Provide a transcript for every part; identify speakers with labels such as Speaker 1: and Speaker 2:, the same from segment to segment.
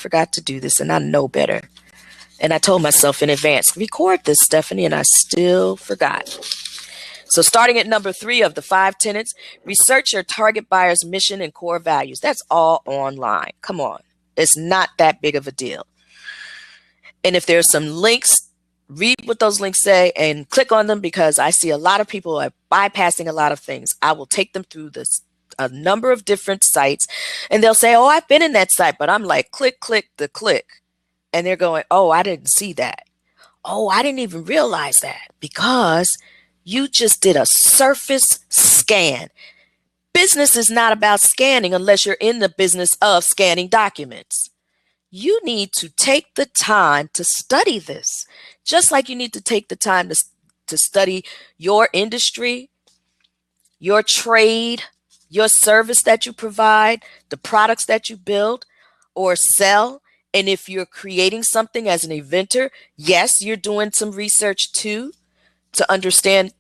Speaker 1: forgot to do this, and I know better. And I told myself in advance, record this, Stephanie, and I still forgot. So starting at number 3 of the 5 tenets, research your target buyer's mission and core values. That's all online. Come on. It's not that big of a deal. And if there's some links, read what those links say and click on them, because I see a lot of people are bypassing a lot of things. I will take them through a number of different sites, and they'll say, oh, I've been in that site, but I'm like, click, click, the click. And they're going, oh, I didn't see that. Oh, I didn't even realize that, because you just did a surface scan. Business is not about scanning unless you're in the business of scanning documents. You need to take the time to study this, just like you need to take the time to study your industry, your trade, your service that you provide, the products that you build or sell. And if you're creating something as an inventor, yes, you're doing some research too to understand.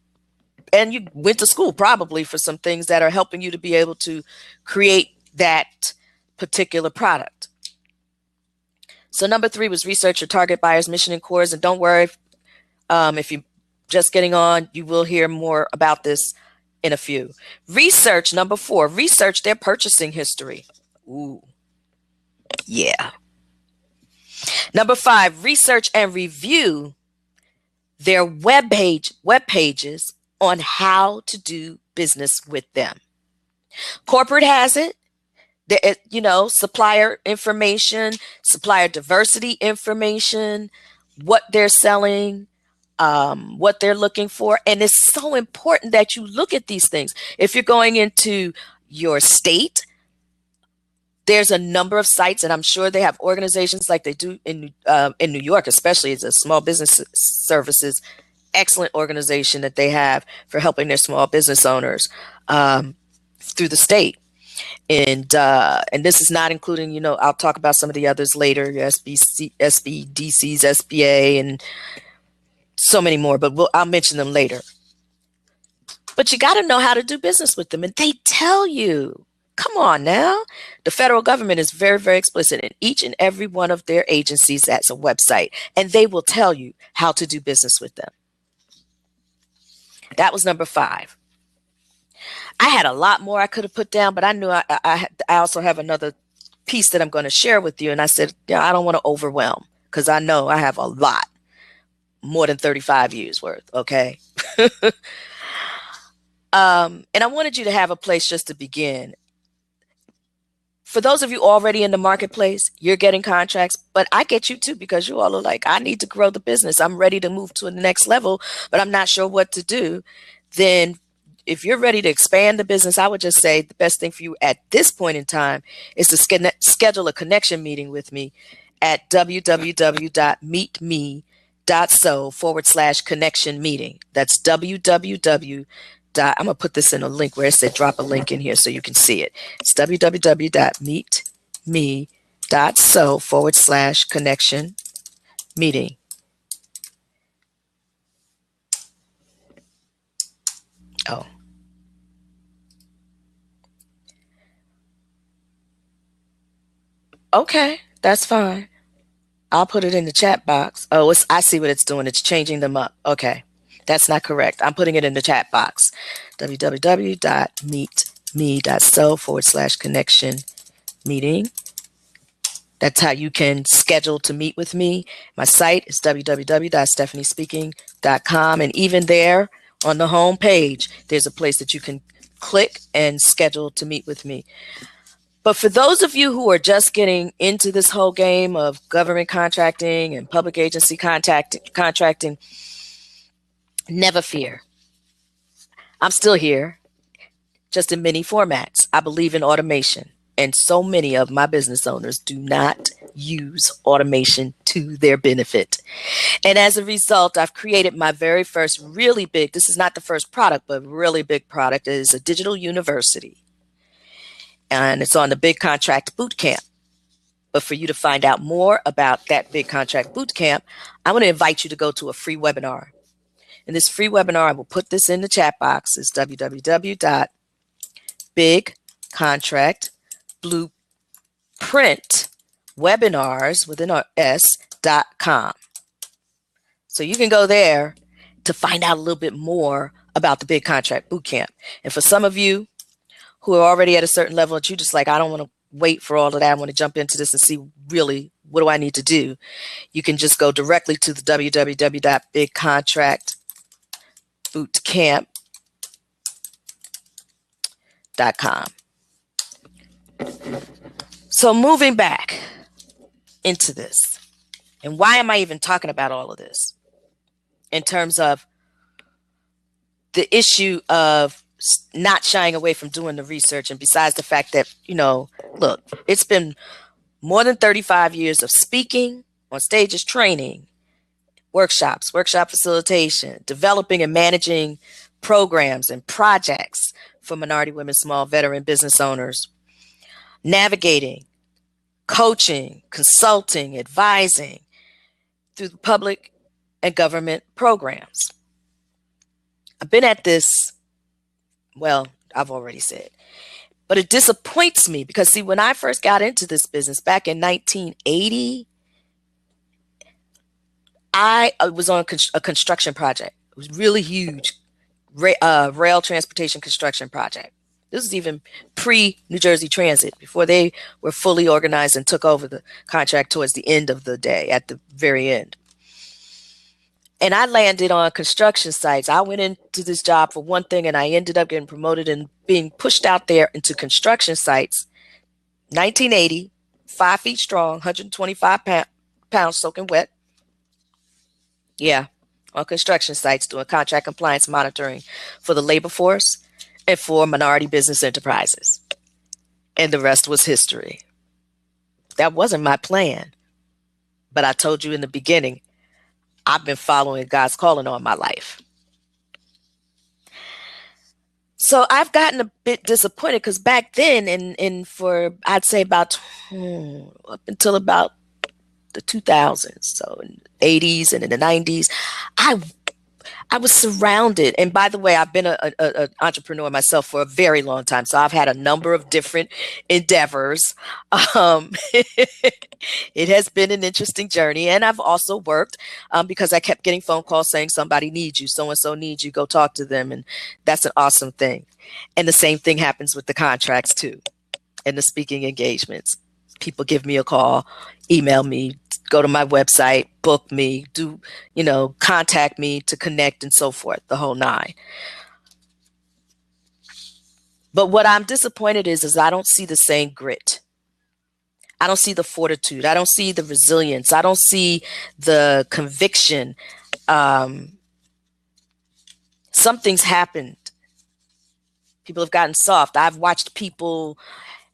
Speaker 1: And you went to school probably for some things that are helping you to be able to create that particular product. So number 3 was research your target buyer's mission and cores. And don't worry, if you're just getting on, you will hear more about this in a few. Research, number 4, research their purchasing history. Ooh, yeah. Number 5, research and review their web pages on how to do business with them. Corporate has it. Supplier information, supplier diversity information, what they're selling, what they're looking for. And it's so important that you look at these things. If you're going into your state, there's a number of sites, and I'm sure they have organizations like they do in New York, especially. It's a small business services, excellent organization that they have for helping their small business owners through the state. And this is not including, I'll talk about some of the others later, SBDCs, SBA, and so many more, but I'll mention them later. But you got to know how to do business with them, and they tell you. Come on now. The federal government is very, very explicit in each and every one of their agencies. That's a website, and they will tell you how to do business with them. That was number 5. I had a lot more I could have put down, but I knew I also have another piece that I'm going to share with you. And I said, I don't want to overwhelm, because I know I have a lot, more than 35 years worth. Okay. And I wanted you to have a place just to begin. For those of you already in the marketplace, you're getting contracts, but I get you too, because you all are like, I need to grow the business. I'm ready to move to the next level, but I'm not sure what to do. Then if you're ready to expand the business, I would just say the best thing for you at this point in time is to schedule a connection meeting with me at www.meetme.so/connection meeting. That's www. I'm going to put this in a link where it said drop a link in here so you can see it. It's www.meetme.so/connection meeting. Oh. Okay, that's fine. I'll put it in the chat box. Oh, I see what it's doing. It's changing them up. Okay. That's not correct. I'm putting it in the chat box. www.meetme.so/connection meeting. That's how you can schedule to meet with me. My site is www.stephaniespeaking.com. And even there on the home page, there's a place that you can click and schedule to meet with me. But for those of you who are just getting into this whole game of government contracting and public agency contracting, never fear. I'm still here, just in many formats. I believe in automation, and so many of my business owners do not use automation to their benefit. And as a result, I've created my very first really big, this is not the first product, but really big product. It is a digital university. And it's on the Big Contract Bootcamp. But for you to find out more about that Big Contract Bootcamp, I'm going to invite you to go to a free webinar. In this free webinar, I will put this in the chat box. It's www.bigcontractblueprint, webinars within our s.com. So you can go there to find out a little bit more about the Big Contract Bootcamp. And for some of you who are already at a certain level that you just like, I don't want to wait for all of that. I want to jump into this and see really what do I need to do. You can just go directly to the www.bigcontractbootcamp.com. So moving back into this, and why am I even talking about all of this in terms of the issue of not shying away from doing the research, and besides the fact that, look, it's been more than 35 years of speaking on stages, training, workshops, workshop facilitation, developing and managing programs and projects for minority women, small veteran business owners, navigating, coaching, consulting, advising through the public and government programs. I've been at this, well, I've already said, but it disappoints me because, see, when I first got into this business back in 1980, I was on a construction project. It was really huge, rail transportation construction project. This is even pre-New Jersey Transit, before they were fully organized and took over the contract towards the end of the day, at the very end. And I landed on construction sites. I went into this job for one thing, and I ended up getting promoted and being pushed out there into construction sites. 1980, 5 feet strong, 125 pounds soaking wet. Yeah, on construction sites doing contract compliance monitoring for the labor force and for minority business enterprises. And the rest was history. That wasn't my plan. But I told you in the beginning, I've been following God's calling on my life. So I've gotten a bit disappointed because back then, and for I'd say about up until about the 2000s, so in the 80s and in the 90s, I was surrounded. And by the way, I've been an entrepreneur myself for a very long time. So I've had a number of different endeavors. It has been an interesting journey. And I've also worked because I kept getting phone calls saying somebody needs you, so-and-so needs you, go talk to them. And that's an awesome thing. And the same thing happens with the contracts too, and the speaking engagements. People give me a call, email me, go to my website, book me, contact me to connect and so forth, the whole nine. But what I'm disappointed is I don't see the same grit. I don't see the fortitude. I don't see the resilience. I don't see the conviction. Something's happened. People have gotten soft. I've watched people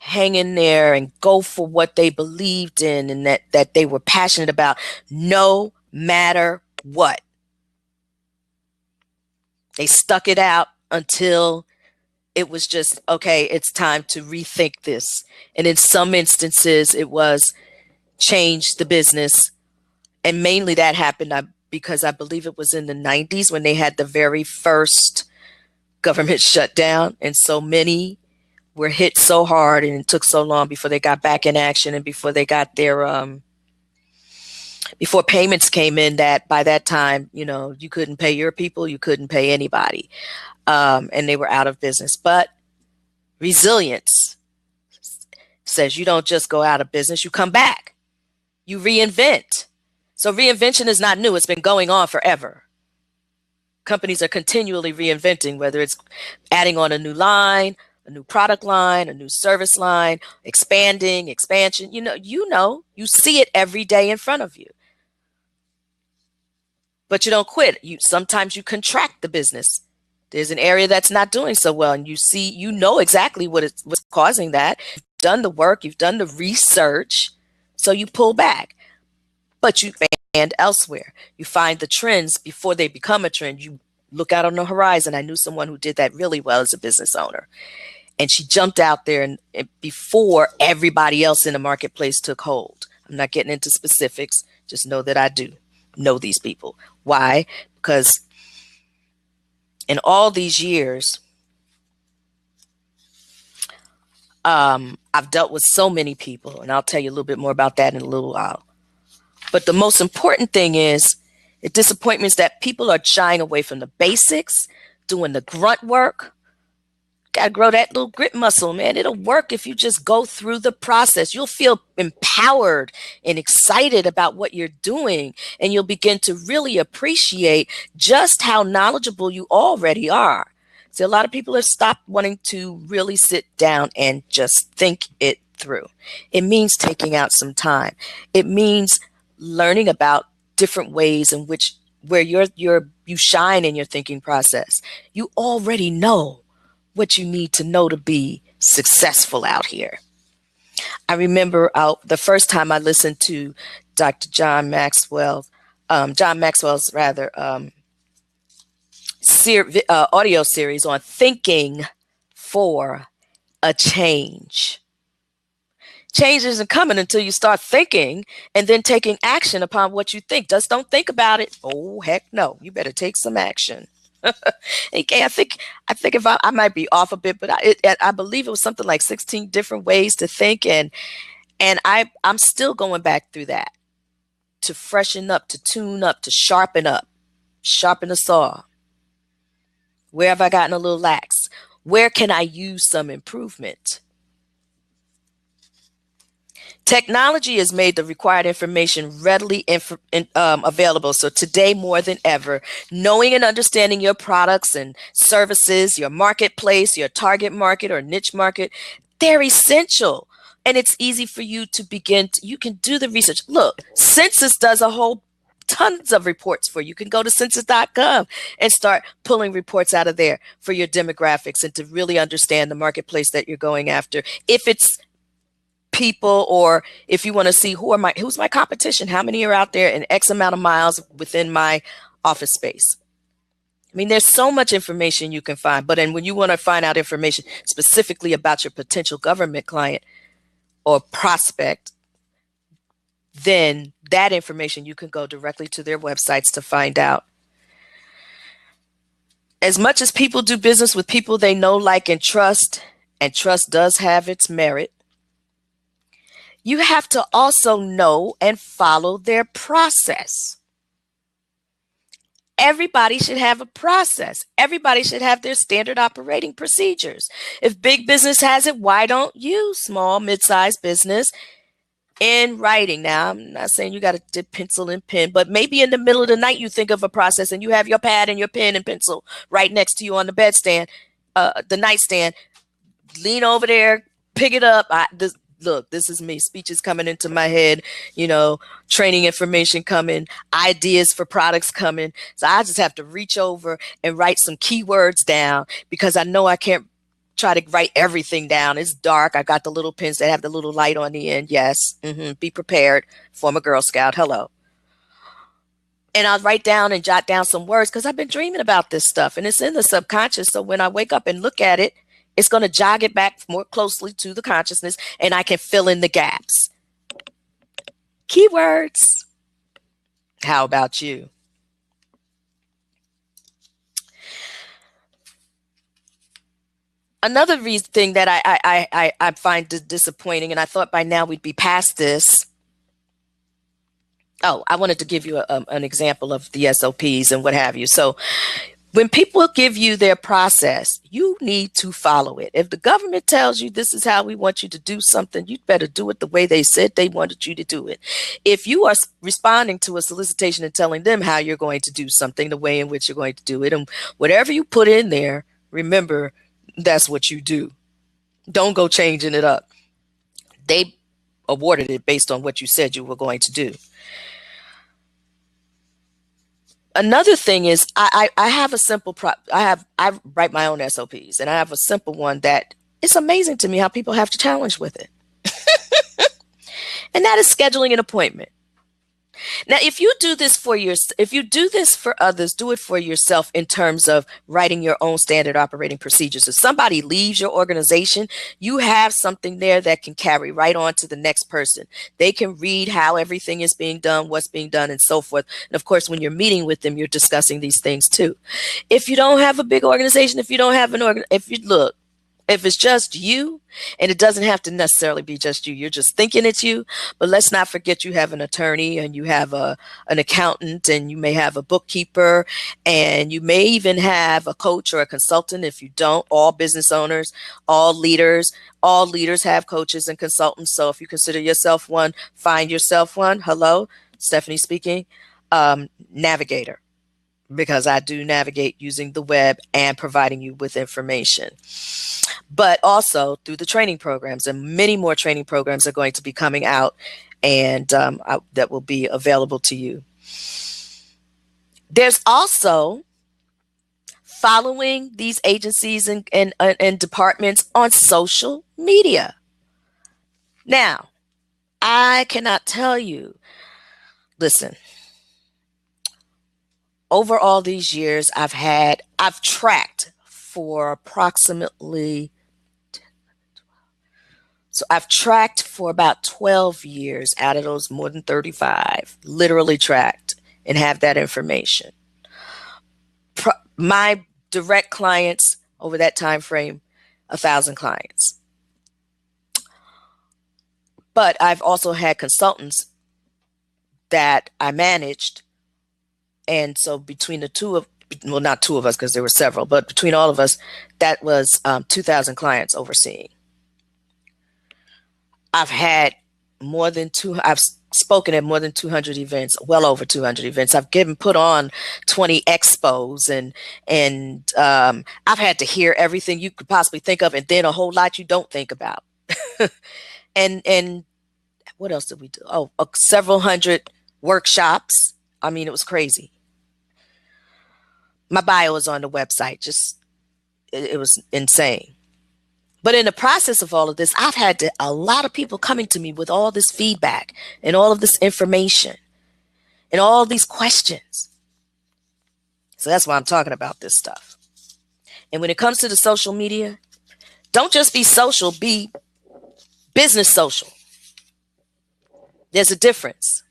Speaker 1: hang in there and go for what they believed in and that they were passionate about, no matter what. They stuck it out until it was just, okay, it's time to rethink this. And in some instances, it was change the business. And mainly that happened because I believe it was in the 90s when they had the very first government shutdown. And so many were hit so hard, and it took so long before they got back in action and before they got their before payments came in, that by that time, you couldn't pay your people, you couldn't pay anybody, and they were out of business. But resilience says you don't just go out of business, you come back, you reinvent. So reinvention is not new, it's been going on forever. Companies are continually reinventing, whether it's adding on a new line, a new product line, a new service line, expansion, you see it every day in front of you. But you don't quit. Sometimes you contract the business. There's an area that's not doing so well, and you know exactly what's causing that. You've done the work, you've done the research, so you pull back. But you expand elsewhere. You find the trends before they become a trend. You look out on the horizon. I knew someone who did that really well as a business owner. And she jumped out there and before everybody else in the marketplace took hold. I'm not getting into specifics. Just know that I do know these people. Why? Because in all these years, I've dealt with so many people, and I'll tell you a little bit more about that in a little while. But the most important thing is it disappointments that people are shying away from the basics, doing the grunt work. Got to grow that little grit muscle, man. It'll work if you just go through the process. You'll feel empowered and excited about what you're doing, and you'll begin to really appreciate just how knowledgeable you already are. See, a lot of people have stopped wanting to really sit down and just think it through. It means taking out some time. It means learning about different ways in which where you shine in your thinking process. You already know what you need to know to be successful out here. I remember the first time I listened to Dr. John Maxwell's audio series on thinking for a change. Change isn't coming until you start thinking and then taking action upon what you think. Just don't think about it. Oh, heck no. You better take some action. Okay, I think if I might be off a bit, but I believe it was something like 16 different ways to think, and I'm still going back through that to freshen up, to tune up, to sharpen the saw. Where have I gotten a little lax? Where can I use some improvement? Technology has made the required information readily available. So today, more than ever, knowing and understanding your products and services, your marketplace, your target market or niche market, they're essential. And it's easy for you to you can do the research. Look, Census does tons of reports for you. You can go to census.gov and start pulling reports out of there for your demographics and to really understand the marketplace that you're going after. If it's people, or if you want to see who's my competition, how many are out there in X amount of miles within my office space. I mean, there's so much information you can find, but when you want to find out information specifically about your potential government client or prospect, then that information you can go directly to their websites to find out. As much as people do business with people they know, like, and trust does have its merit, you have to also know and follow their process. Everybody should have a process. Everybody should have their standard operating procedures. If big business has it, why don't you, small, mid-sized business, in writing? Now, I'm not saying you got to dip pencil and pen, but maybe in the middle of the night you think of a process and you have your pad and your pen and pencil right next to you on the bedstand, the nightstand. Lean over there, pick it up. Look, this is me. Speeches coming into my head, training information coming, ideas for products coming. So I just have to reach over and write some keywords down because I know I can't try to write everything down. It's dark. I got the little pens that have the little light on the end. Yes. Be prepared. Former Girl Scout. Hello. And I'll write down and jot down some words because I've been dreaming about this stuff and it's in the subconscious. So when I wake up and look at it, it's going to jog it back more closely to the consciousness, and I can fill in the gaps. Keywords. How about you? Another thing that I find disappointing, and I thought by now we'd be past this. Oh, I wanted to give you an example of the SOPs and what have you. So when people give you their process, you need to follow it. If the government tells you this is how we want you to do something, you better do it the way they said they wanted you to do it. If you are responding to a solicitation and telling them how you're going to do something, the way in which you're going to do it, and whatever you put in there, remember, that's what you do. Don't go changing it up. They awarded it based on what you said you were going to do. Another thing is I have a simple I write my own SOPs, and I have a simple one that it's amazing to me how people have to challenge with it. And that is scheduling an appointment. Now, if you do this for others, do it for yourself in terms of writing your own standard operating procedures. If somebody leaves your organization, you have something there that can carry right on to the next person. They can read how everything is being done, what's being done, and so forth. And of course, when you're meeting with them, you're discussing these things too. If you don't have a big organization, if you don't have If it's just you, and it doesn't have to necessarily be just you, you're just thinking it's you, but let's not forget you have an attorney and you have an accountant and you may have a bookkeeper and you may even have a coach or a consultant. If you don't, all business owners, all leaders have coaches and consultants. So if you consider yourself one, find yourself one. Hello, Stephanie speaking. Navigator, because I do navigate using the web and providing you with information. But also through the training programs, and many more training programs are going to be coming out and that will be available to you. There's also following these agencies and departments on social media. Now, I cannot tell you, listen, over all these years, I've tracked for approximately, so I've tracked for about 12 years out of those more than 35, literally tracked and have that information. My direct clients over that time frame, 1,000 clients. But I've also had consultants that I managed. And so between the two of, well, not two of us because there were several, but between all of us, that was 2,000 clients overseeing. I've spoken at more than 200 events, well over 200 events. I've put on 20 expos and I've had to hear everything you could possibly think of and then a whole lot you don't think about. and what else did we do? Oh, several hundred workshops. I mean, it was crazy. My bio is on the website. It was insane. But in the process of all of this, I've had a lot of people coming to me with all this feedback and all of this information and all these questions. So that's why I'm talking about this stuff. And when it comes to the social media, don't just be social, be business social. There's a difference.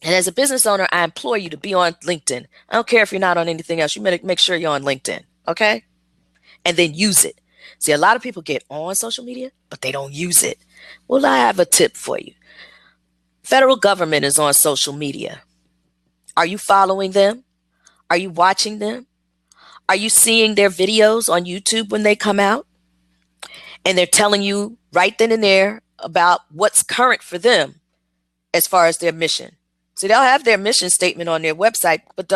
Speaker 1: And as a business owner, I implore you to be on LinkedIn. I don't care if you're not on anything else. You better make sure you're on LinkedIn, okay? And then use it. See, a lot of people get on social media, but they don't use it. Well, I have a tip for you. Federal government is on social media. Are you following them? Are you watching them? Are you seeing their videos on YouTube when they come out? And they're telling you right then and there about what's current for them as far as their mission. So they'll have their mission statement on their website, but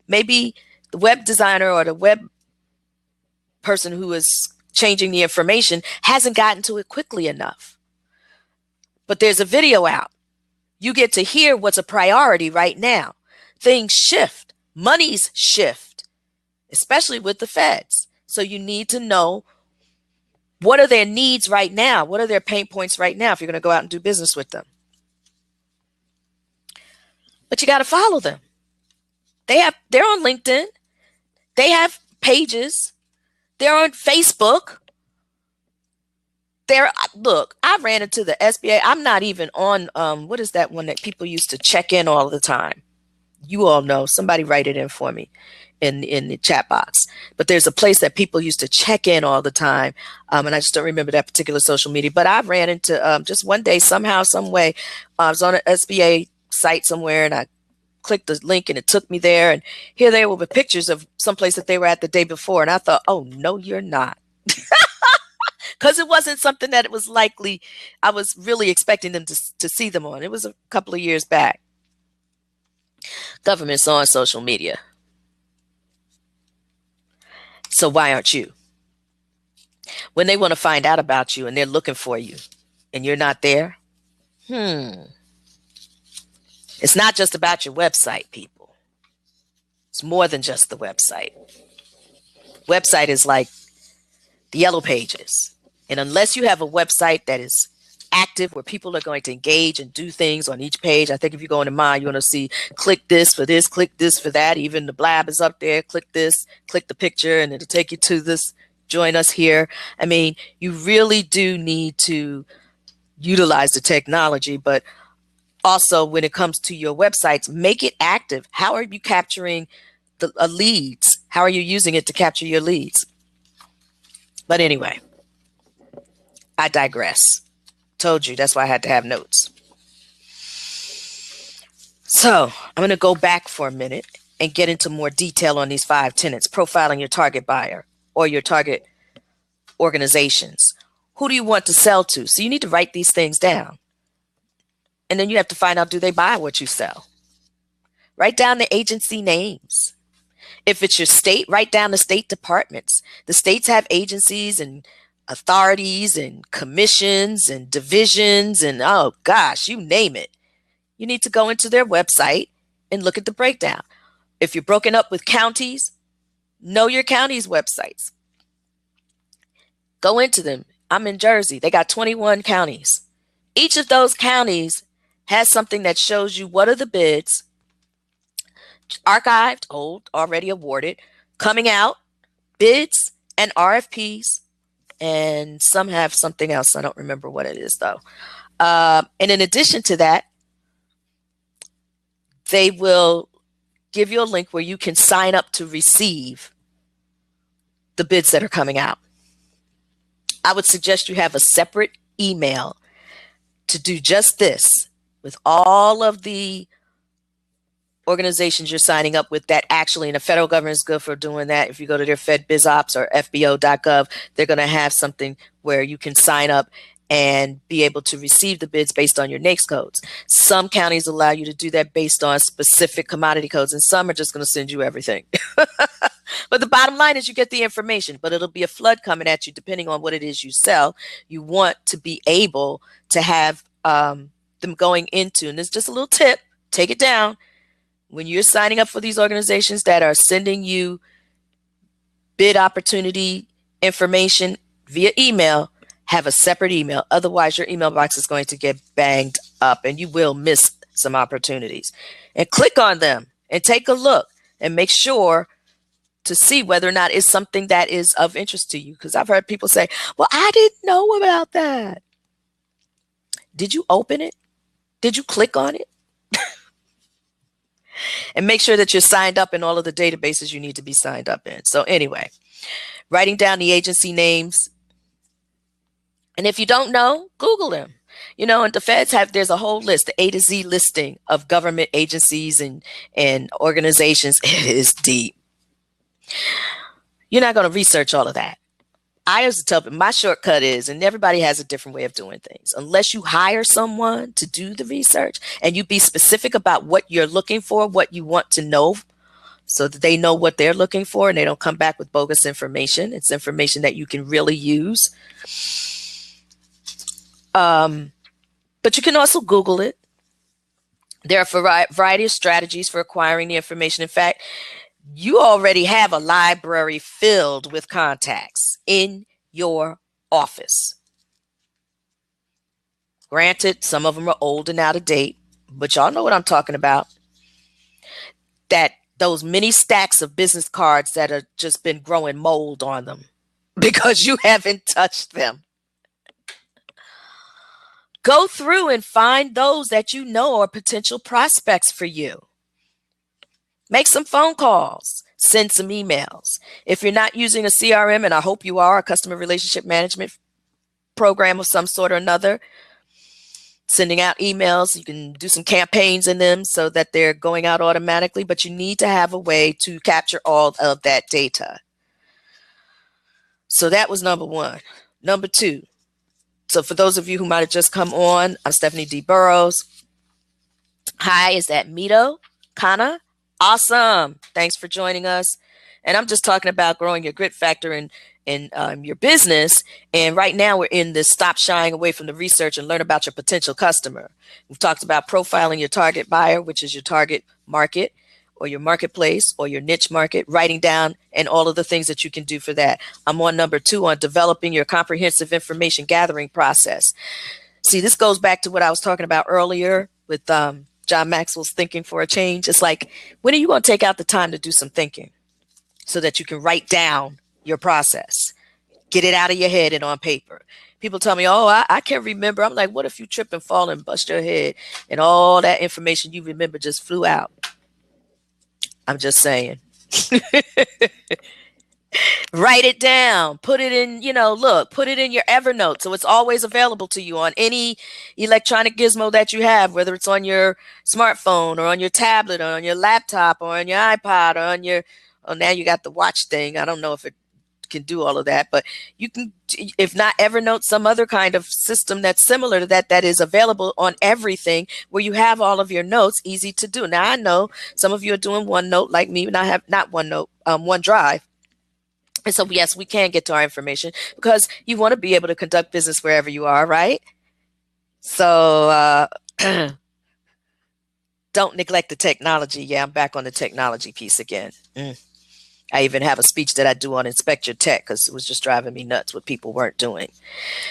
Speaker 1: maybe the web designer or the web person who is changing the information hasn't gotten to it quickly enough. But there's a video out. You get to hear what's a priority right now. Things shift. Monies shift, especially with the feds. So you need to know what are their needs right now? What are their pain points right now if you're going to go out and do business with them? But you got to follow them. They're on LinkedIn. They have pages. They're on Facebook. Look, I ran into the SBA. I'm not even on, what is that one that people used to check in all the time? You all know. Somebody write it in for me in the chat box. But there's a place that people used to check in all the time. And I just don't remember that particular social media. But I ran into just one day, somehow, some way, I was on an SBA site somewhere and I clicked the link and it took me there. And here they were with pictures of someplace that they were at the day before. And I thought, oh, no, you're not. Because it wasn't something that it was likely I was really expecting them to see them on. It was a couple of years back. Government's on social media. So why aren't you? When they want to find out about you and they're looking for you and you're not there, it's not just about your website, people. It's more than just the website. Website is like the yellow pages. And unless you have a website that is active where people are going to engage and do things on each page, I think if you go into mine, you want to see click this for that. Even the blab is up there. Click this, click the picture, and it'll take you to this. Join us here. I mean, you really do need to utilize the technology, but also when it comes to your websites, make it active. How are you capturing the leads? How are you using it to capture your leads? But anyway, I digress. Told you that's why I had to have notes. So I'm going to go back for a minute and get into more detail on these 5 tenets: profiling your target buyer or your target organizations. Who do you want to sell to? So you need to write these things down. And then you have to find out, do they buy what you sell? Write down the agency names. If it's your state, write down the state departments. The states have agencies and authorities and commissions and divisions and, oh gosh, you name it. You need to go into their website and look at the breakdown. If you're broken up with counties, know your county's websites. Go into them. I'm in Jersey. They got 21 counties. Each of those counties has something that shows you what are the bids, archived, old, already awarded, coming out, bids, and RFPs. And some have something else. I don't remember what it is, though. And in addition to that, they will give you a link where you can sign up to receive the bids that are coming out. I would suggest you have a separate email to do just this with all of the organizations you're signing up with that actually, and the federal government is good for doing that. If you go to their FedBizOps or FBO.gov, they're going to have something where you can sign up and be able to receive the bids based on your NAICS codes. Some counties allow you to do that based on specific commodity codes, and some are just going to send you everything. But the bottom line is you get the information, but it'll be a flood coming at you depending on what it is you sell. You want to be able to have them going into, and it's just a little tip, take it down. When you're signing up for these organizations that are sending you bid opportunity information via email, have a separate email. Otherwise, your email box is going to get banged up and you will miss some opportunities. And click on them and take a look and make sure to see whether or not it's something that is of interest to you. Because I've heard people say, well, I didn't know about that. Did you open it? Did you click on it? And make sure that you're signed up in all of the databases you need to be signed up in. So anyway, writing down the agency names. And if you don't know, Google them. You know, and the feds there's a whole list, the A to Z listing of government agencies and organizations. It is deep. You're not going to research all of that. I used to tell people my shortcut is, and everybody has a different way of doing things, unless you hire someone to do the research and you be specific about what you're looking for, what you want to know, so that they know what they're looking for and they don't come back with bogus information. It's information that you can really use. But you can also Google it. There are a variety of strategies for acquiring the information. In fact, you already have a library filled with contacts in your office. Granted, some of them are old and out of date, but y'all know what I'm talking about. That those mini stacks of business cards that have just been growing mold on them because you haven't touched them. Go through and find those that you know are potential prospects for you. Make some phone calls, send some emails. If you're not using a CRM, and I hope you are, a customer relationship management program of some sort or another, sending out emails, you can do some campaigns in them so that they're going out automatically, but you need to have a way to capture all of that data. So that was number one. Number two. So for those of you who might have just come on, I'm Stephanie D. Burrows. Hi, is that Mito Kana? Awesome. Thanks for joining us. And I'm just talking about growing your grit factor in your business. And right now we're in this stop shying away from the research and learn about your potential customer. We've talked about profiling your target buyer, which is your target market or your marketplace or your niche market, writing down and all of the things that you can do for that. I'm on number 2 on developing your comprehensive information gathering process. See, this goes back to what I was talking about earlier with John Maxwell's thinking for a change. It's like, when are you going to take out the time to do some thinking so that you can write down your process, get it out of your head and on paper? People tell me, oh, I can't remember. I'm like, what if you trip and fall and bust your head and all that information you remember just flew out? I'm just saying. Write it down, put it in, look, put it in your Evernote so it's always available to you on any electronic gizmo that you have, whether it's on your smartphone or on your tablet or on your laptop or on your iPod or on your, oh, now you got the watch thing. I don't know if it can do all of that, but you can, if not Evernote, some other kind of system that's similar to that, that is available on everything, where you have all of your notes easy to do. Now, I know some of you are doing OneNote like me, and I have not OneNote, OneDrive. And so, yes, we can get to our information because you want to be able to conduct business wherever you are, right? So don't neglect the technology. Yeah, I'm back on the technology piece again. I even have a speech that I do on Inspect Your Tech because it was just driving me nuts what people weren't doing.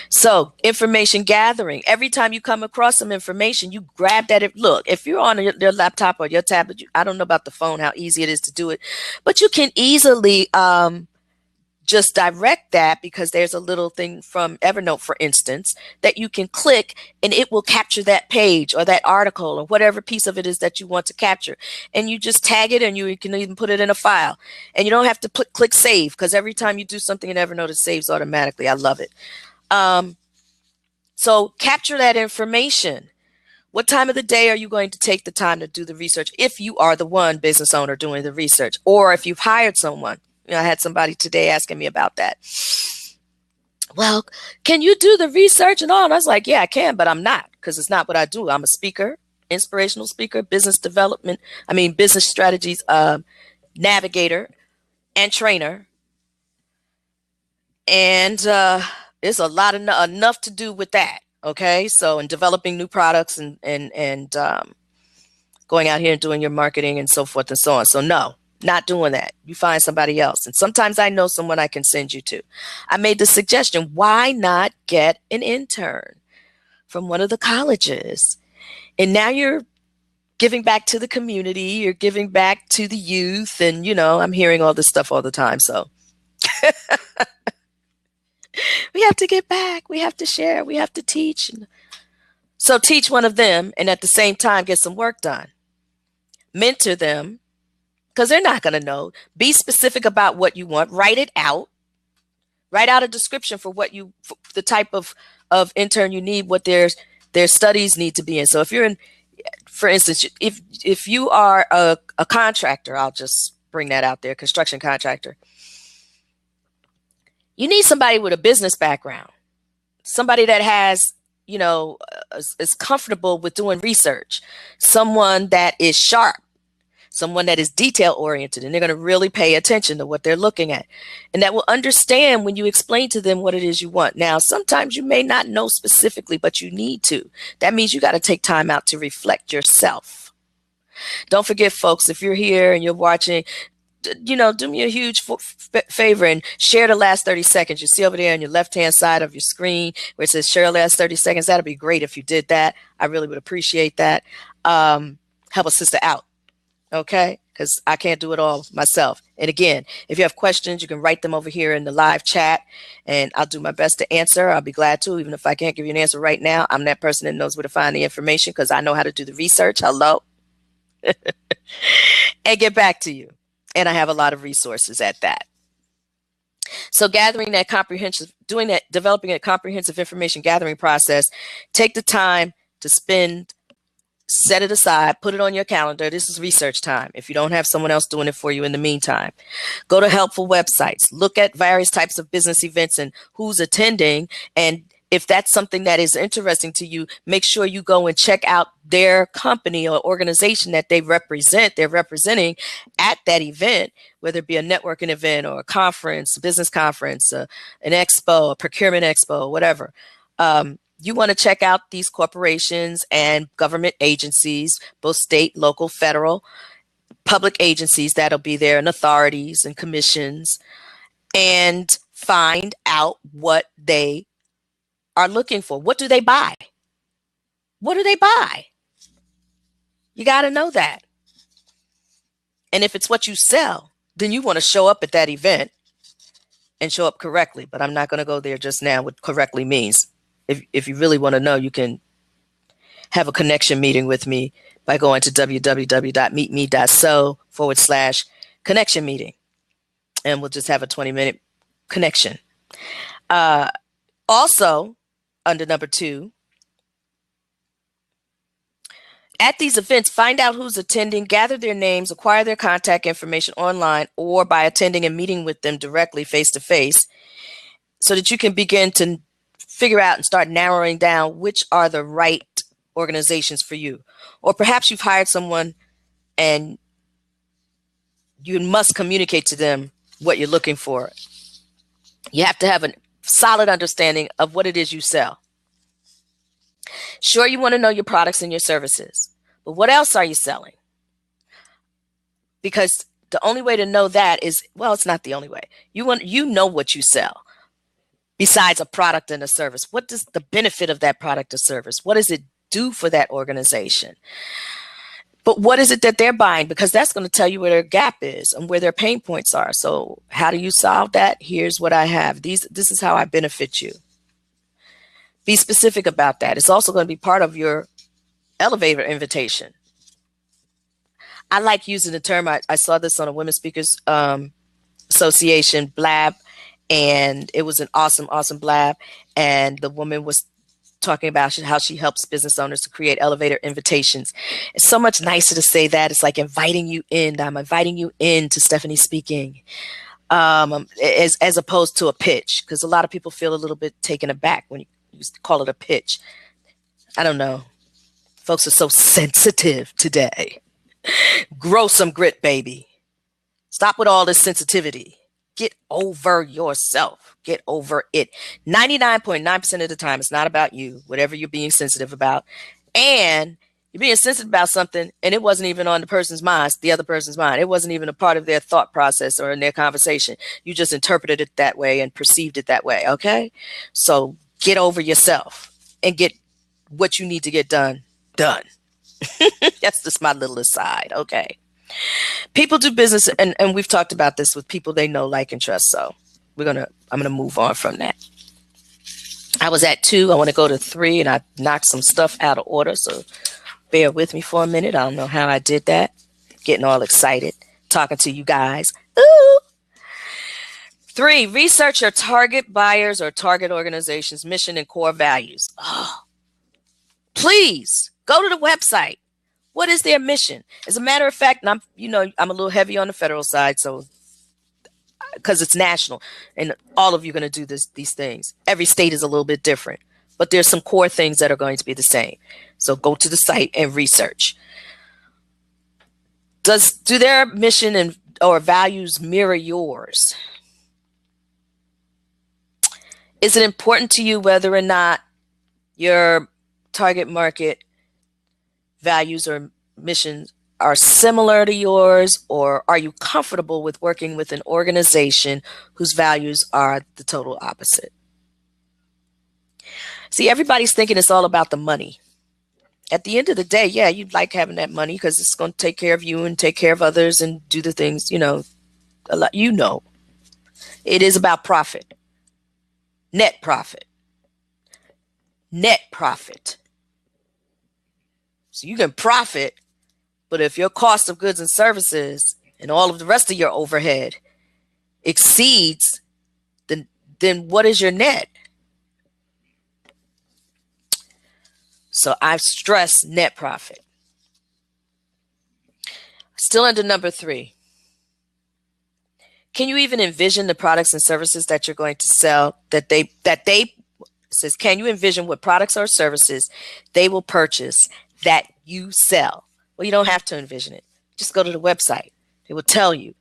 Speaker 1: So information gathering. Every time you come across some information, you grab that. Look, if you're on your laptop or your tablet, I don't know about the phone, how easy it is to do it, but you can easily just direct that, because there's a little thing from Evernote, for instance, that you can click and it will capture that page or that article or whatever piece of it is that you want to capture. And you just tag it, and you can even put it in a file. And you don't have to click save, because every time you do something in Evernote, it saves automatically. I love it. So capture that information. What time of the day are you going to take the time to do the research if you are the one business owner doing the research, or if you've hired someone? I had somebody today asking me about that. Well, can you do the research and all? And I was like, yeah, I can, but I'm not, because it's not what I do. I'm a speaker, inspirational speaker, business strategies navigator and trainer. And there's a lot of enough to do with that. Okay. So in developing new products and going out here and doing your marketing and so forth and so on. So no, not doing that. You find somebody else. And sometimes I know someone I can send you to. I made the suggestion, why not get an intern from one of the colleges? And now you're giving back to the community. You're giving back to the youth. And, I'm hearing all this stuff all the time. So we have to get back. We have to share. We have to teach. So teach one of them, and at the same time, get some work done. Mentor them, because they're not going to know. Be specific about what you want. Write it out. Write out a description for the type of intern you need, what their studies need to be in. So if you're in, for instance, if you are a contractor, I'll just bring that out there, construction contractor, you need somebody with a business background, somebody that has, is comfortable with doing research, someone that is sharp, someone that is detail oriented, and they're going to really pay attention to what they're looking at, and that will understand when you explain to them what it is you want. Now, sometimes you may not know specifically, but you need to. That means you got to take time out to reflect yourself. Don't forget, folks, if you're here and you're watching, do me a huge favor and share the last 30 seconds. You see over there on your left-hand side of your screen where it says share the last 30 seconds. That'd be great if you did that. I really would appreciate that. Help a sister out. Okay, because I can't do it all myself. And again, if you have questions, you can write them over here in the live chat, and I'll do my best to answer. I'll be glad to, even if I can't give you an answer right now. I'm that person that knows where to find the information because I know how to do the research. Hello. And get back to you. And I have a lot of resources at that. So developing a comprehensive information gathering process, take the time to set it aside, put it on your calendar. This is research time. If you don't have someone else doing it for you in the meantime, go to helpful websites, look at various types of business events and who's attending. And if that's something that is interesting to you, make sure you go and check out their company or organization that they're representing at that event, whether it be a networking event or a conference, a business conference, an expo, a procurement expo, whatever. You want to check out these corporations and government agencies, both state, local, federal, public agencies that'll be there, and authorities and commissions, and find out what they are looking for. What do they buy? What do they buy? You got to know that. And if it's what you sell, then you want to show up at that event and show up correctly. But I'm not going to go there just now what correctly means. If you really want to know, you can have a connection meeting with me by going to www.meetme.so/connection meeting. and we'll just have a 20-minute connection. Also, under number 2, at these events, find out who's attending, gather their names, acquire their contact information online or by attending and meeting with them directly face to face, so that you can begin to figure out and start narrowing down which are the right organizations for you. Or perhaps you've hired someone and you must communicate to them what you're looking for. You have to have a solid understanding of what it is you sell. Sure, you want to know your products and your services, but what else are you selling? Because the only way to know that is, well, it's not the only way. You know what you sell besides a product and a service. What does the benefit of that product or service? What does it do for that organization? But what is it that they're buying? Because that's going to tell you where their gap is and where their pain points are. So how do you solve that? Here's what I have. This is how I benefit you. Be specific about that. It's also going to be part of your elevator invitation. I like using the term, I saw this on a Women's Speakers Association blab, and it was an awesome blab. And the woman was talking about how she helps business owners to create elevator invitations. It's so much nicer to say that. It's like inviting you in. I'm inviting you in to Stephanie Speaking, as opposed to a pitch, because a lot of people feel a little bit taken aback when you call it a pitch. I don't know. Folks are so sensitive today. Grow some grit, baby. Stop with all this sensitivity. Get over yourself. Get over it. 99.9% of the time, it's not about you, whatever you're being sensitive about. And you're being sensitive about something, and it wasn't even on the person's mind, the other person's mind. It wasn't even a part of their thought process or in their conversation. You just interpreted it that way and perceived it that way, okay? So get over yourself and get what you need to get done. That's just my little aside, okay? People do business, and we've talked about this with people they know, like, and trust. So I'm gonna move on from that. I was at 2. I want to go to 3, and I knocked some stuff out of order. So bear with me for a minute. I don't know how I did that. Getting all excited, talking to you guys. Ooh. 3, research your target buyers or target organizations' mission and core values. Oh, please go to the website. What is their mission? As a matter of fact, and I'm a little heavy on the federal side, so because it's national, and all of you are going to do these things. Every state is a little bit different, but there's some core things that are going to be the same. So go to the site and research. Do their mission and or values mirror yours? Is it important to you whether or not your target market values or missions are similar to yours, or are you comfortable with working with an organization whose values are the total opposite? See, everybody's thinking it's all about the money. At the end of the day, yeah, you'd like having that money because it's going to take care of you and take care of others and do the things, a lot. It is about profit. Net profit. So you can profit, but if your cost of goods and services and all of the rest of your overhead exceeds, then what is your net? So I stress net profit. Still under number 3. Can you even envision the products and services that you're going to sell says, can you envision what products or services they will purchase that you sell? Well, you don't have to envision it. Just go to the website. It will tell you.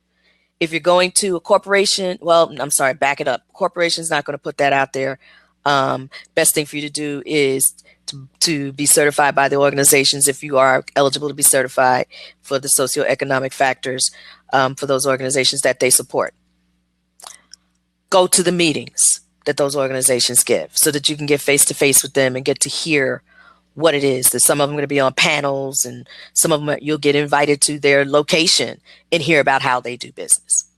Speaker 1: If you're going to a corporation, well, I'm sorry, back it up. Corporation's not going to put that out there. Best thing for you to do is to be certified by the organizations if you are eligible to be certified for the socioeconomic factors for those organizations that they support. Go to the meetings that those organizations give so that you can get face-to-face with them and get to hear what it is. That some of them are going to be on panels, and some of them you'll get invited to their location and hear about how they do business.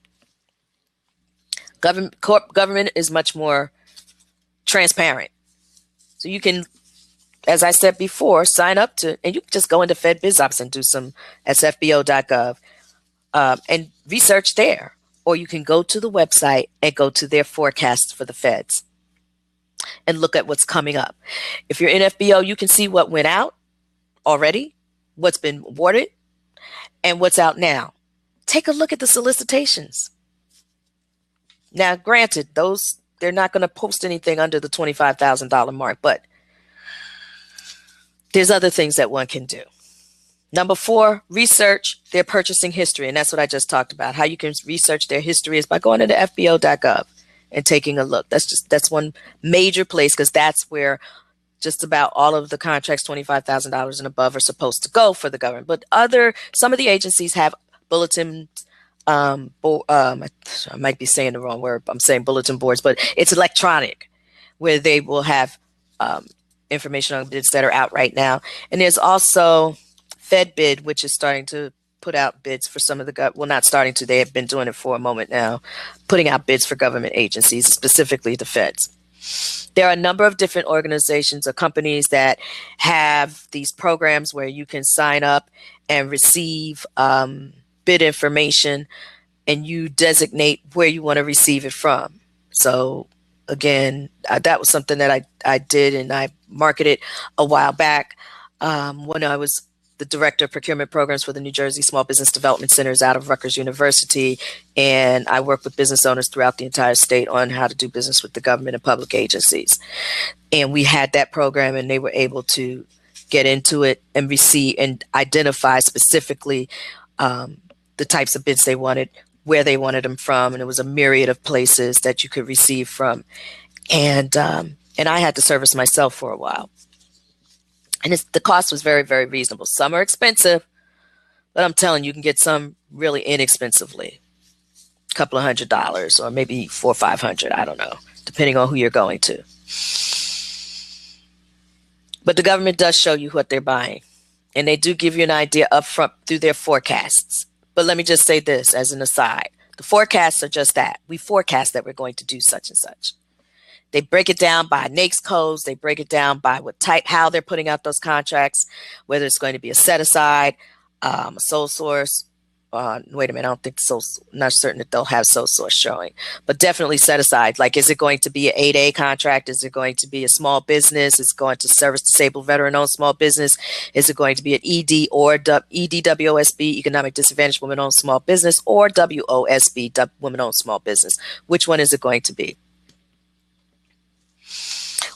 Speaker 1: Government is much more transparent. So you can, as I said before, sign up to, and you can just go into FedBizOps and do some at fbo.gov and research there. or you can go to the website and go to their forecasts for the feds and look at what's coming up. If you're in FBO, you can see what went out already, what's been awarded, and what's out now. Take a look at the solicitations. Now, granted, they're not going to post anything under the $25,000 mark, but there's other things that one can do. Number 4, research their purchasing history. And that's what I just talked about. How you can research their history is by going into fbo.gov and taking a look. That's one major place, because that's where just about all of the contracts, $25,000 and above, are supposed to go for the government. But some of the agencies have bulletin, I might be saying the wrong word. I'm saying bulletin boards, but it's electronic, where they will have information on bids that are out right now. And there's also FedBid, which is starting to put out bids for some of not starting to, they have been doing it for a moment now, putting out bids for government agencies, specifically the feds. There are a number of different organizations or companies that have these programs where you can sign up and receive bid information, and you designate where you want to receive it from. So again, that was something that I did, and I marketed a while back when I was the director of procurement programs for the New Jersey Small Business Development Centers out of Rutgers University. And I work with business owners throughout the entire state on how to do business with the government and public agencies. And we had that program, and they were able to get into it and receive and identify specifically the types of bids they wanted, where they wanted them from. And it was a myriad of places that you could receive from. And I had to service myself for a while. And the cost was very, very reasonable. Some are expensive, but I'm telling you, you can get some really inexpensively. A couple of $100, or maybe $400 or $500, I don't know, depending on who you're going to. But the government does show you what they're buying, and they do give you an idea up front through their forecasts. But let me just say this as an aside. The forecasts are just that. We forecast that we're going to do such and such. They break it down by NAICS codes. They break it down by what type, how they're putting out those contracts, whether it's going to be a set aside, a sole source. Wait a minute, I don't think not certain that they'll have sole source showing, but definitely set aside. Like, is it going to be an 8A contract? Is it going to be a small business? Is it going to service disabled veteran-owned small business? Is it going to be an ED or EDWOSB, economic disadvantaged women-owned small business, or WOSB, women-owned small business? Which one is it going to be?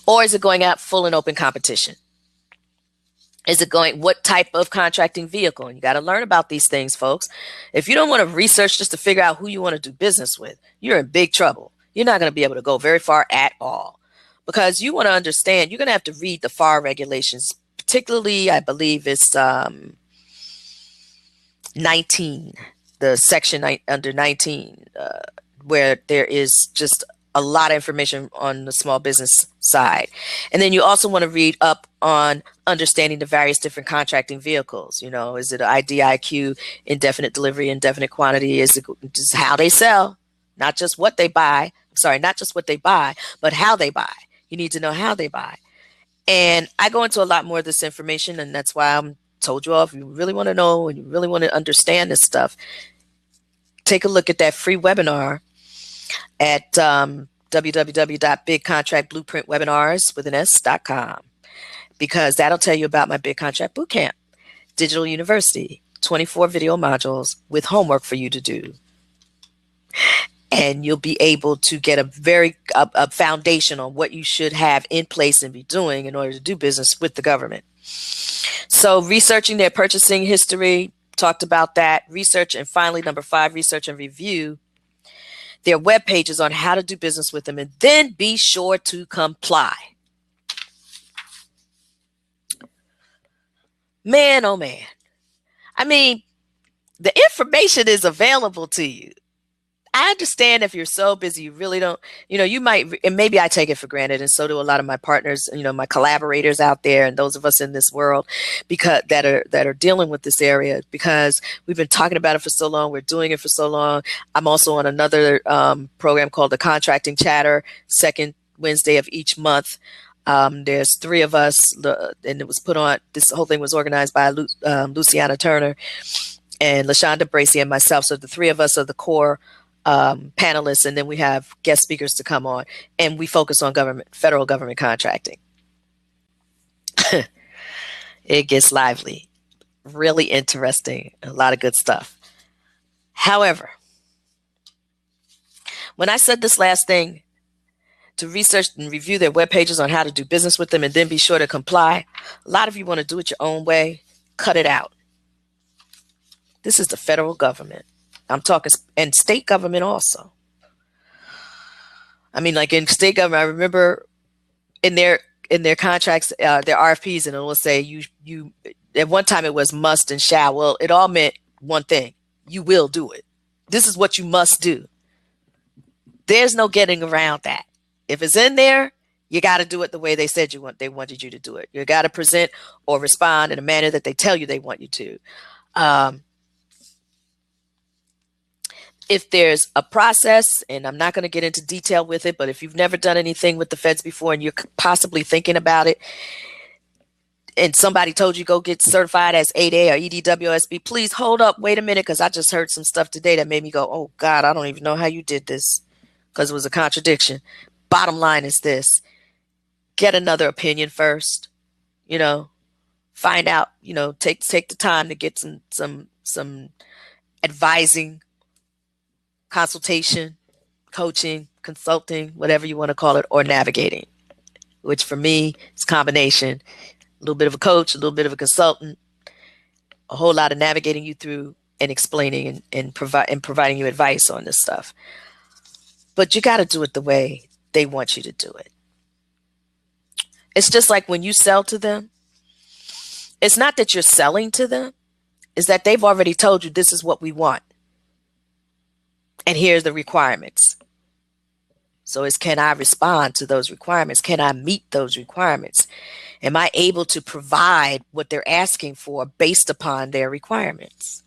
Speaker 1: Or is it going out full and open competition? Is it going, what type of contracting vehicle? And you got to learn about these things, folks. If you don't want to research just to figure out who you want to do business with, you're in big trouble. You're not going to be able to go very far at all, because you want to understand, you're going to have to read the FAR regulations, particularly, I believe it's 19, the section under 19, where there is just a lot of information on the small business side. And then you also want to read up on understanding the various different contracting vehicles. You know, is it an IDIQ, indefinite delivery, indefinite quantity? Is it just how they sell, not just what they buy? Not just what they buy, but how they buy. You need to know how they buy. And I go into a lot more of this information, and that's why I'm told you all, if you really want to know and you really want to understand this stuff, take a look at that free webinar at www.bigcontractblueprintwebinars.com, because that'll tell you about my Big Contract Bootcamp, Digital University, 24 video modules with homework for you to do. And you'll be able to get a foundation on what you should have in place and be doing in order to do business with the government. So researching their purchasing history, talked about that. Research, and finally, number 5, research and review their web pages on how to do business with them, and then be sure to comply. Man, oh man. I mean, the information is available to you. I understand if you're so busy, you really don't, you might, and maybe I take it for granted, and so do a lot of my partners, my collaborators out there, and those of us in this world, because that are dealing with this area, because we've been talking about it for so long, we're doing it for so long. I'm also on another program called the Contracting Chatter, second Wednesday of each month. There's 3 of us, and it was put on, this whole thing was organized by Luciana Turner and LaShonda Bracey and myself. So the 3 of us are the core panelists, and then we have guest speakers to come on, and we focus on federal government contracting. It gets lively, really interesting, a lot of good stuff. However, when I said this last thing, to research and review their web pages on how to do business with them and then be sure to comply, a lot of you want to do it your own way. Cut it out. This is the federal government. I'm talking, and state government also. I mean, like in state government, I remember in their contracts, their RFPs, and it will say you at one time it was must and shall. Well, it all meant one thing: you will do it. This is what you must do. There's no getting around that. If it's in there, you got to do it the way they said they wanted you to do it. You got to present or respond in a manner that they tell you they want you to. If there's a process, and I'm not going to get into detail with it, but if you've never done anything with the feds before and you're possibly thinking about it, and somebody told you go get certified as 8A or EDWSB, please hold up, wait a minute, because I just heard some stuff today that made me go, oh God, I don't even know how you did this, because it was a contradiction. Bottom line is this: get another opinion first, find out, take the time to get some advising, consultation, coaching, consulting, whatever you want to call it, or navigating, which for me is a combination, a little bit of a coach, a little bit of a consultant, a whole lot of navigating you through and explaining and providing you advice on this stuff. But you got to do it the way they want you to do it. It's just like when you sell to them, it's not that you're selling to them, it's that they've already told you this is what we want. And here's the requirements. So it's, can I respond to those requirements? Can I meet those requirements? Am I able to provide what they're asking for based upon their requirements?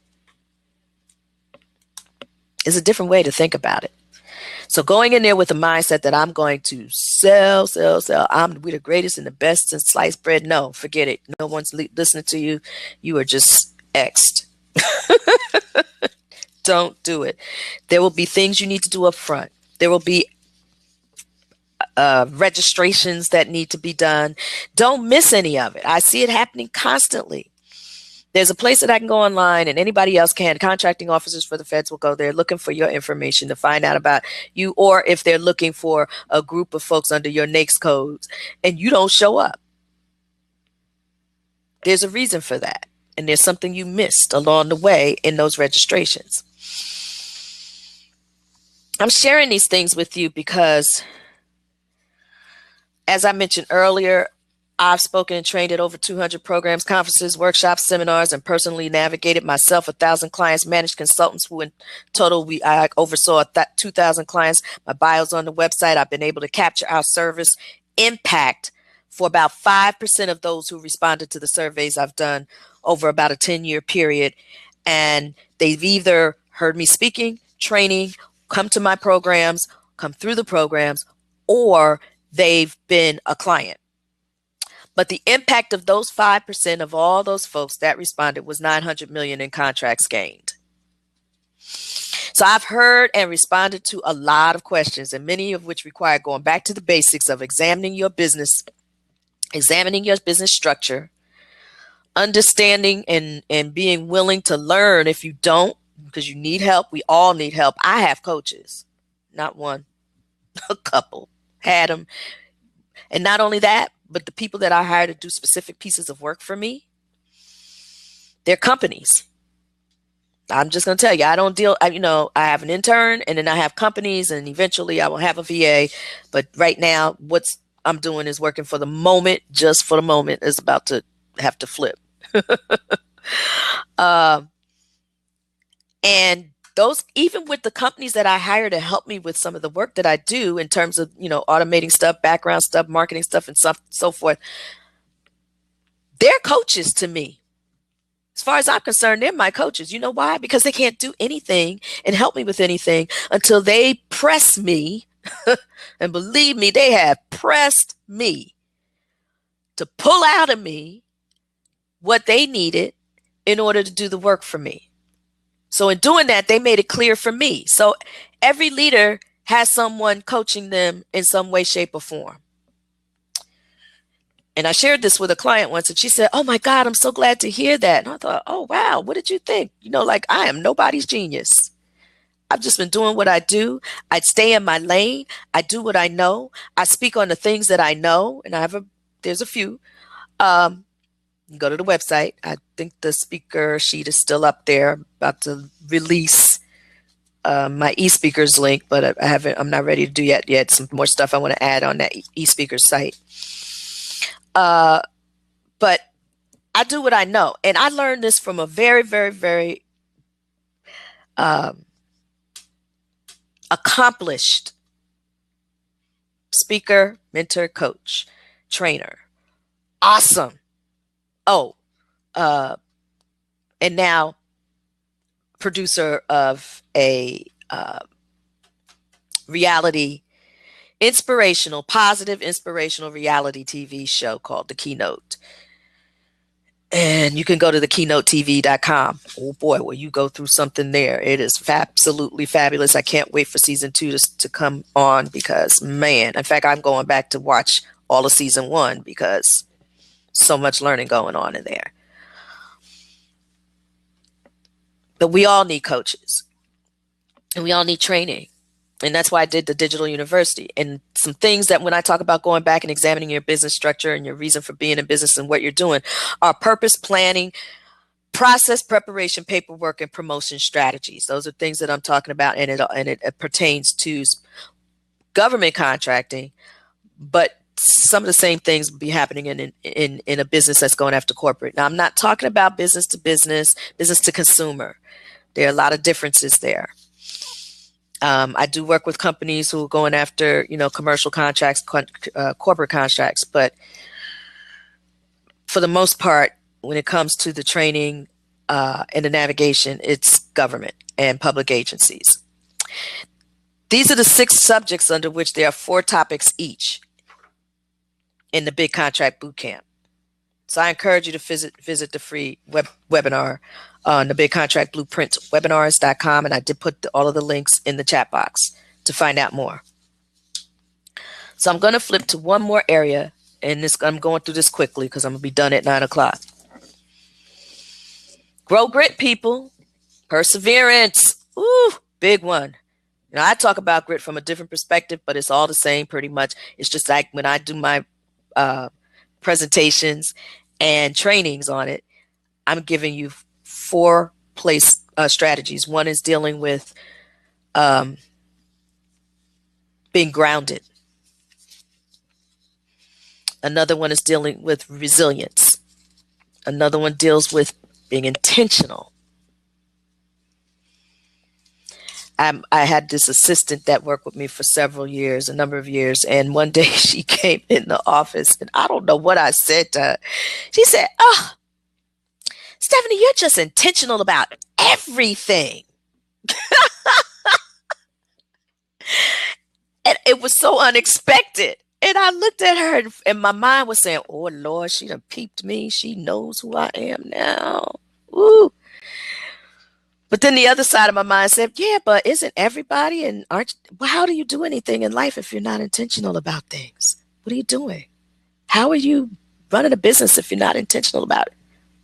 Speaker 1: It's a different way to think about it. So going in there with the mindset that I'm going to sell, we're the greatest and the best in sliced bread. No, forget it. No one's listening to you. You are just X'd. Don't do it. There will be things you need to do up front. There will be registrations that need to be done. Don't miss any of it. I see it happening constantly. There's a place that I can go online, and anybody else can. Contracting officers for the feds will go there looking for your information to find out about you, or if they're looking for a group of folks under your NAICS codes and you don't show up. There's a reason for that, and there's something you missed along the way in those registrations. I'm sharing these things with you because, as I mentioned earlier, I've spoken and trained at over 200 programs, conferences, workshops, seminars, and personally navigated myself 1,000 clients, managed consultants who in total I oversaw 2,000 clients. My bio's on the website. I've been able to capture our service impact for about 5% of those who responded to the surveys I've done over about a 10-year period. And they've either heard me speaking, training, come to my programs, come through the programs, or they've been a client. But the impact of those 5% of all those folks that responded was $900 million in contracts gained. So I've heard and responded to a lot of questions, and many of which require going back to the basics of examining your business structure, understanding and being willing to learn if you don't, because you need help. We all need help. I have coaches, not one, a couple, had them. And not only that, but the people that I hire to do specific pieces of work for me, they're companies. I'm just going to tell you, I don't deal, I have an intern, and then I have companies, and eventually I will have a VA. But right now, what I'm doing is working for the moment, just for the moment. Is about to have to flip. And those, even with the companies that I hire to help me with some of the work that I do in terms of, automating stuff, background stuff, marketing stuff, and so forth, they're coaches to me. As far as I'm concerned, they're my coaches. You know why? Because they can't do anything and help me with anything until they press me. And believe me, they have pressed me to pull out of me what they needed in order to do the work for me. So in doing that, they made it clear for me. So every leader has someone coaching them in some way, shape, or form. And I shared this with a client once, and she said, "Oh my God, I'm so glad to hear that." And I thought, "Oh, wow, what did you think?" Like, I am nobody's genius. I've just been doing what I do. I stay in my lane. I do what I know. I speak on the things that I know, and there's a few. You go to the website. I think the speaker sheet is still up there. About to release my eSpeakers link, but I'm not ready to do yet. Some more stuff I want to add on that eSpeakers site. But I do what I know. And I learned this from a very, very, very accomplished speaker, mentor, coach, trainer. Awesome. Oh, and now producer of a positive, inspirational reality TV show called The Keynote. And you can go to thekeynotetv.com. Oh boy, will you go through something there. It is absolutely fabulous. I can't wait for season 2 to come on because, man, in fact, I'm going back to watch all of season 1 because so much learning going on in there. But we all need coaches and we all need training. And that's why I did the digital university. And some things that when I talk about going back and examining your business structure and your reason for being in business and what you're doing are purpose, planning, process, preparation, paperwork, and promotion strategies. Those are things that I'm talking about. And it pertains to government contracting, but some of the same things will be happening in a business that's going after corporate. Now, I'm not talking about business to business, business to consumer. There are a lot of differences there. I do work with companies who are going after, commercial contracts, corporate contracts. But for the most part, when it comes to the training and the navigation, it's government and public agencies. These are the 6 subjects under which there are 4 topics each in the Big Contract Bootcamp. So I encourage you to visit the free webinar on the Big Contract Blueprint webinars.com. And I did put all of the links in the chat box to find out more. So I'm going to flip to one more area, and I'm going through this quickly because I'm going to be done at 9 o'clock. Grow grit, people. Perseverance. Ooh, big one. I talk about grit from a different perspective, but it's all the same pretty much. It's just like when I do my presentations and trainings on it, I'm giving you 4 strategies. One is dealing with being grounded. Another one is dealing with resilience. Another one deals with being intentional. I had this assistant that worked with me for a number of years. And one day she came in the office and I don't know what I said to her. She said, "Oh, Stephanie, you're just intentional about everything." And it was so unexpected. And I looked at her and my mind was saying, "Oh Lord, she done peeped me. She knows who I am now." Ooh. But then the other side of my mind said, "Yeah, but isn't everybody how do you do anything in life if you're not intentional about things? What are you doing? How are you running a business if you're not intentional about it?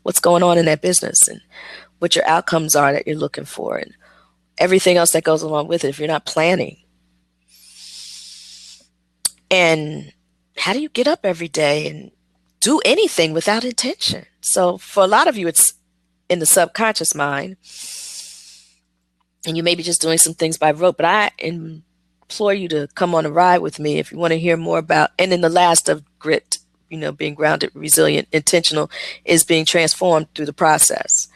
Speaker 1: What's going on in that business and what your outcomes are that you're looking for and everything else that goes along with it if you're not planning? And how do you get up every day and do anything without intention?" So for a lot of you, it's in the subconscious mind. And you may be just doing some things by rote, but I implore you to come on a ride with me if you want to hear more about, and then the last of grit, being grounded, resilient, intentional, is being transformed through the process.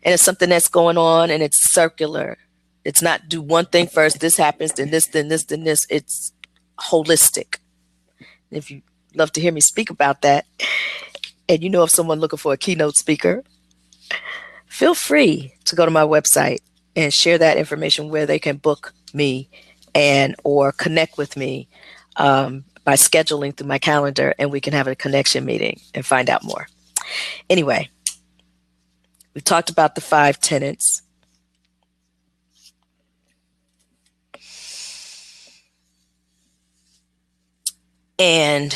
Speaker 1: And it's something that's going on and it's circular. It's not do one thing first, this happens, then this, then this, then this. It's holistic. If you love to hear me speak about that, and of someone looking for a keynote speaker, feel free to go to my website and share that information where they can book me or connect with me by scheduling through my calendar, and we can have a connection meeting and find out more. Anyway, we've talked about the 5 tenets. And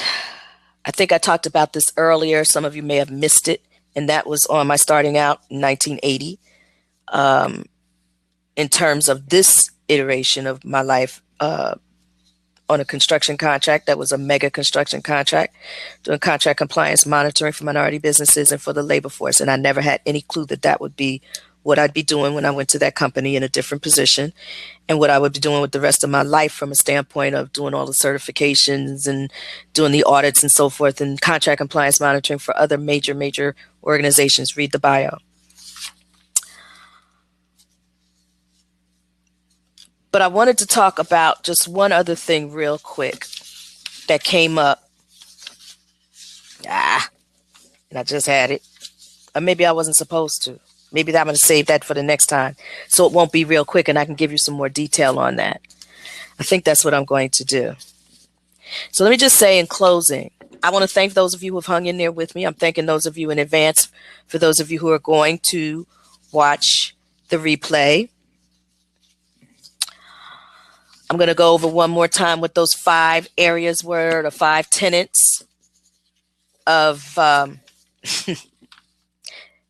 Speaker 1: I think I talked about this earlier. Some of you may have missed it. And that was on my starting out in 1980. In terms of this iteration of my life, on a construction contract that was a mega construction contract, doing contract compliance monitoring for minority businesses and for the labor force. And I never had any clue that that would be what I'd be doing when I went to that company in a different position, and what I would be doing with the rest of my life from a standpoint of doing all the certifications and doing the audits and so forth, and contract compliance monitoring for other major organizations. Read the bio. But I wanted to talk about just one other thing real quick that came up. And I just had it. Or maybe I wasn't supposed to. Maybe I'm going to save that for the next time, so it won't be real quick and I can give you some more detail on that. I think that's what I'm going to do. So let me just say in closing, I want to thank those of you who have hung in there with me. I'm thanking those of you in advance for those of you who are going to watch the replay. I'm going to go over one more time what those 5 areas were, the 5 tenets of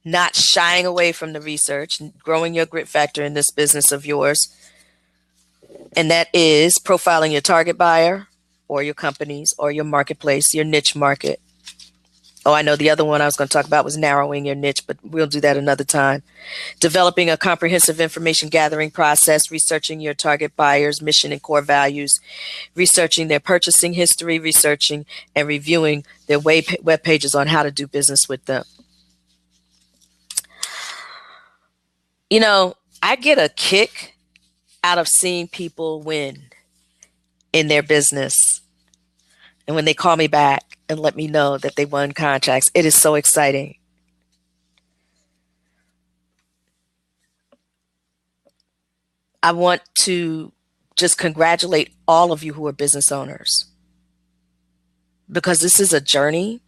Speaker 1: not shying away from the research and growing your grit factor in this business of yours. And that is profiling your target buyer or your companies or your marketplace, your niche market. Oh, I know the other one I was going to talk about was narrowing your niche, but we'll do that another time. Developing a comprehensive information gathering process, researching your target buyers' mission and core values, researching their purchasing history, researching and reviewing their web pages on how to do business with them. You know, I get a kick out of seeing people win in their business. And when they call me back and let me know that they won contracts, it is so exciting. I want to just congratulate all of you who are business owners, because this is a journey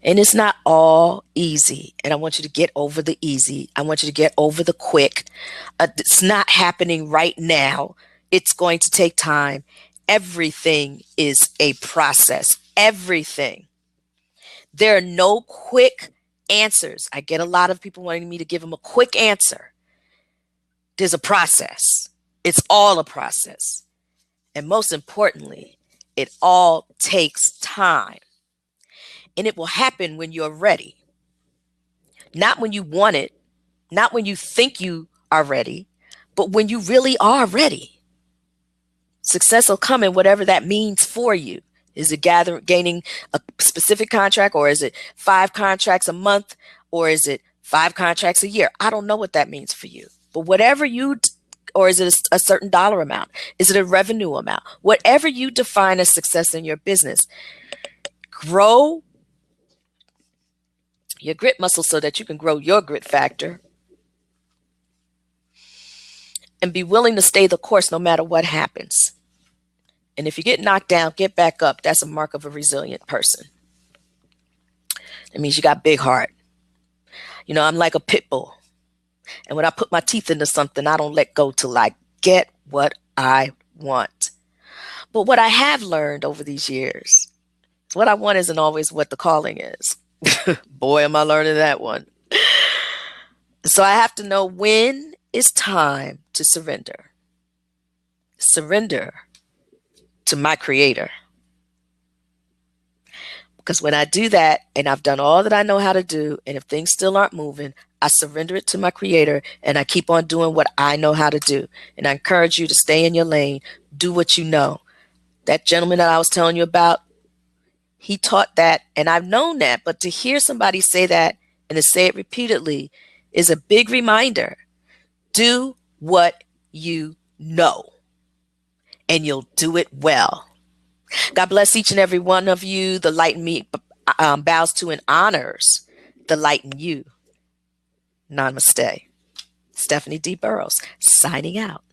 Speaker 1: and it's not all easy. And I want you to get over the easy. I want you to get over the quick. It's not happening right now. It's going to take time. Everything is a process. Everything. There are no quick answers. I get a lot of people wanting me to give them a quick answer. There's a process. It's all a process. And most importantly, it all takes time. And it will happen when you're ready. Not when you want it, not when you think you are ready, but when you really are ready. Success will come in whatever that means for you. Is it gaining a specific contract, or is it 5 contracts a month, or is it 5 contracts a year? I don't know what that means for you. But whatever or is it a certain dollar amount? Is it a revenue amount? Whatever you define as success in your business, grow your grit muscle so that you can grow your grit factor, and be willing to stay the course no matter what happens. And if you get knocked down, get back up. That's a mark of a resilient person. It means you got big heart. You know, I'm like a pit bull. And when I put my teeth into something, I don't let go till I get what I want. But what I have learned over these years, what I want isn't always what the calling is. Boy, am I learning that one. So I have to know when it's time to surrender. Surrender to my creator. Because when I do that, and I've done all that I know how to do, and if things still aren't moving, I surrender it to my creator, and I keep on doing what I know how to do. And I encourage you to stay in your lane, do what you know. That gentleman that I was telling you about, he taught that, and I've known that, but to hear somebody say that and to say it repeatedly is a big reminder. Do what you know, and you'll do it well. God bless each and every one of you. The light in me bows to and honors the light in you. Namaste. Stephanie D. Burrows, signing out.